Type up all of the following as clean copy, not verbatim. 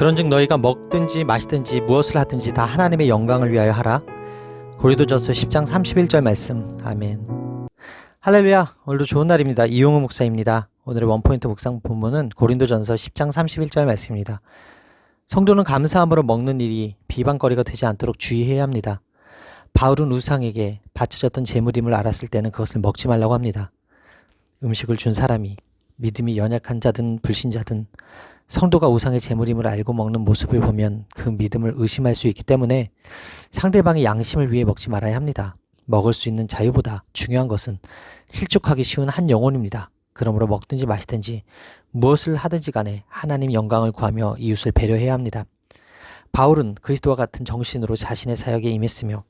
그런즉 너희가 먹든지 마시든지 무엇을 하든지 다 하나님의 영광을 위하여 하라. 고린도전서 10장 31절 말씀. 아멘. 할렐루야. 오늘도 좋은 날입니다. 이용우 목사입니다. 오늘의 원포인트 묵상 본문은 고린도전서 10장 31절 말씀입니다. 성도는 감사함으로 먹는 일이 비방거리가 되지 않도록 주의해야 합니다. 바울은 우상에게 바쳐졌던 제물임을 알았을 때는 그것을 먹지 말라고 합니다. 음식을 준 사람이 믿음이 연약한 자든 불신자든 성도가 우상의 제물임을 알고 먹는 모습을 보면 그 믿음을 의심할 수 있기 때문에 상대방의 양심을 위해 먹지 말아야 합니다. 먹을 수 있는 자유보다 중요한 것은 실족하기 쉬운 한 영혼입니다. 그러므로 먹든지 마시든지 무엇을 하든지 간에 하나님 영광을 구하며 이웃을 배려해야 합니다. 바울은 그리스도와 같은 정신으로 자신의 사역에 임했으며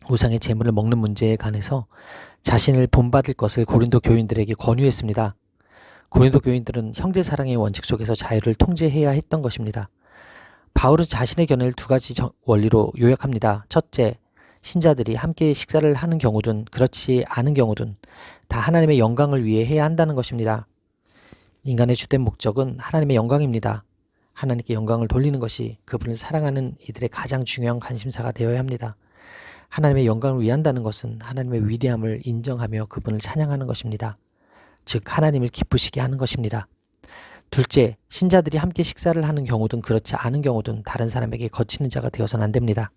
우상의 제물을 먹는 문제에 관해서 자신을 본받을 것을 고린도 교인들에게 권유했습니다. 고린도 교인들은 형제사랑의 원칙 속에서 자유를 통제해야 했던 것입니다. 바울은 자신의 견해를 두 가지 원리로 요약합니다. 첫째, 신자들이 함께 식사를 하는 경우든 그렇지 않은 경우든 다 하나님의 영광을 위해 해야 한다는 것입니다. 인간의 주된 목적은 하나님의 영광입니다. 하나님께 영광을 돌리는 것이 그분을 사랑하는 이들의 가장 중요한 관심사가 되어야 합니다. 하나님의 영광을 위한다는 것은 하나님의 위대함을 인정하며 그분을 찬양하는 것입니다. 즉 하나님을 기쁘시게 하는 것입니다. 둘째, 신자들이 함께 식사를 하는 경우든 그렇지 않은 경우든 다른 사람에게 거치는 자가 되어서는 안 됩니다.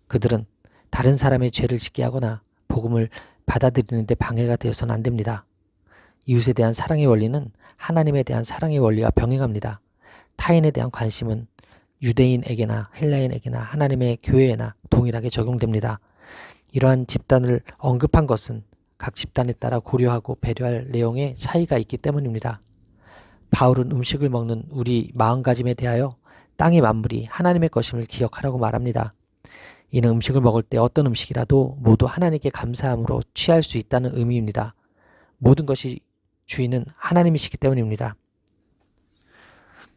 그들은 다른 사람의 죄를 짓게 하거나 복음을 받아들이는 데 방해가 되어서는 안 됩니다. 이웃에 대한 사랑의 원리는 하나님에 대한 사랑의 원리와 병행합니다. 타인에 대한 관심은 유대인에게나 헬라인에게나 하나님의 교회에나 동일하게 적용됩니다. 이러한 집단을 언급한 것은 각 집단에 따라 고려하고 배려할 내용에 차이가 있기 때문입니다. 바울은 음식을 먹는 우리 마음가짐에 대하여 땅의 만물이 하나님의 것임을 기억하라고 말합니다. 이는 음식을 먹을 때 어떤 음식이라도 모두 하나님께 감사함으로 취할 수 있다는 의미입니다. 모든 것이 주인은 하나님이시기 때문입니다.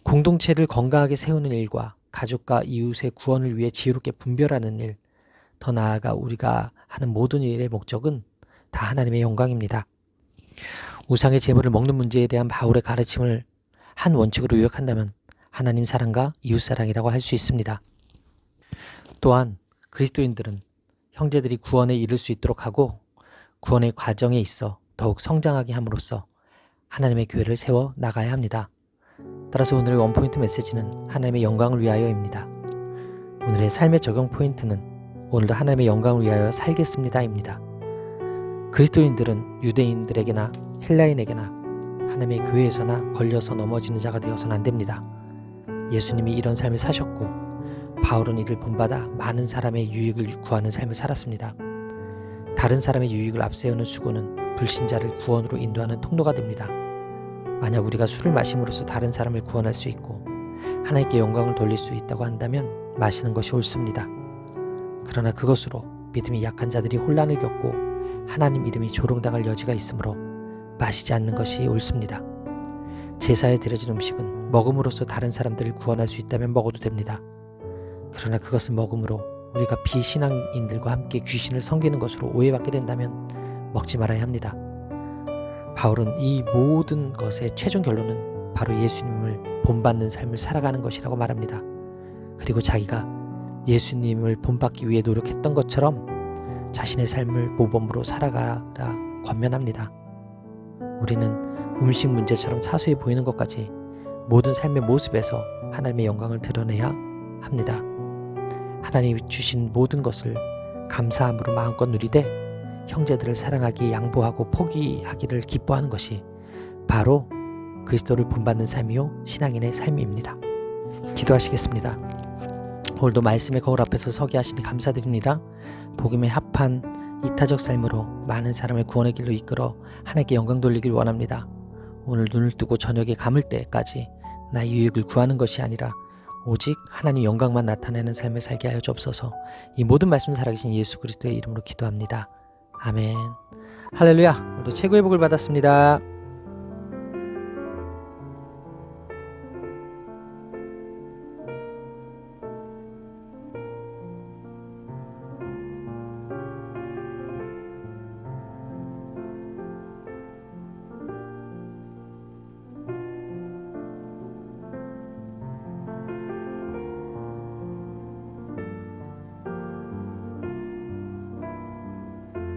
공동체를 건강하게 세우는 일과 가족과 이웃의 구원을 위해 지혜롭게 분별하는 일, 더 나아가 우리가 하는 모든 일의 목적은 다 하나님의 영광입니다. 우상의 제물을 먹는 문제에 대한 바울의 가르침을 한 원칙으로 요약한다면 하나님 사랑과 이웃 사랑이라고 할 수 있습니다. 또한 그리스도인들은 형제들이 구원에 이를 수 있도록 하고 구원의 과정에 있어 더욱 성장하게 함으로써 하나님의 교회를 세워 나가야 합니다. 따라서 오늘의 원포인트 메시지는 하나님의 영광을 위하여입니다. 오늘의 삶의 적용 포인트는 오늘도 하나님의 영광을 위하여 살겠습니다입니다. 그리스도인들은 유대인들에게나 헬라인에게나 하나님의 교회에서나 걸려서 넘어지는 자가 되어서는 안 됩니다. 예수님이 이런 삶을 사셨고 바울은 이를 본받아 많은 사람의 유익을 구하는 삶을 살았습니다. 다른 사람의 유익을 앞세우는 수고는 불신자를 구원으로 인도하는 통로가 됩니다. 만약 우리가 술을 마심으로써 다른 사람을 구원할 수 있고 하나님께 영광을 돌릴 수 있다고 한다면 마시는 것이 옳습니다. 그러나 그것으로 믿음이 약한 자들이 혼란을 겪고 하나님 이름이 조롱당할 여지가 있으므로 마시지 않는 것이 옳습니다. 제사에 드려진 음식은 먹음으로써 다른 사람들을 구원할 수 있다면 먹어도 됩니다. 그러나 그것을 먹음으로 우리가 비신앙인들과 함께 귀신을 섬기는 것으로 오해받게 된다면 먹지 말아야 합니다. 바울은 이 모든 것의 최종 결론은 바로 예수님을 본받는 삶을 살아가는 것이라고 말합니다. 그리고 자기가 예수님을 본받기 위해 노력했던 것처럼 자신의 삶을 모범으로 살아가라 권면합니다. 우리는 음식 문제처럼 사소해 보이는 것까지 모든 삶의 모습에서 하나님의 영광을 드러내야 합니다. 하나님이 주신 모든 것을 감사함으로 마음껏 누리되 형제들을 사랑하기 양보하고 포기하기를 기뻐하는 것이 바로 그리스도를 본받는 삶이요 신앙인의 삶입니다. 기도하시겠습니다. 오늘도 말씀의 거울 앞에서 서게 하시니 감사드립니다. 복음에 합한 이타적 삶으로 많은 사람을 구원의 길로 이끌어 하나님께 영광 돌리길 원합니다. 오늘 눈을 뜨고 저녁에 감을 때까지 나의 유익을 구하는 것이 아니라 오직 하나님 영광만 나타내는 삶을 살게 하여 주옵소서. 이 모든 말씀 살아계신 예수 그리스도의 이름으로 기도합니다. 아멘. 할렐루야. 오늘도 최고의 복을 받았습니다.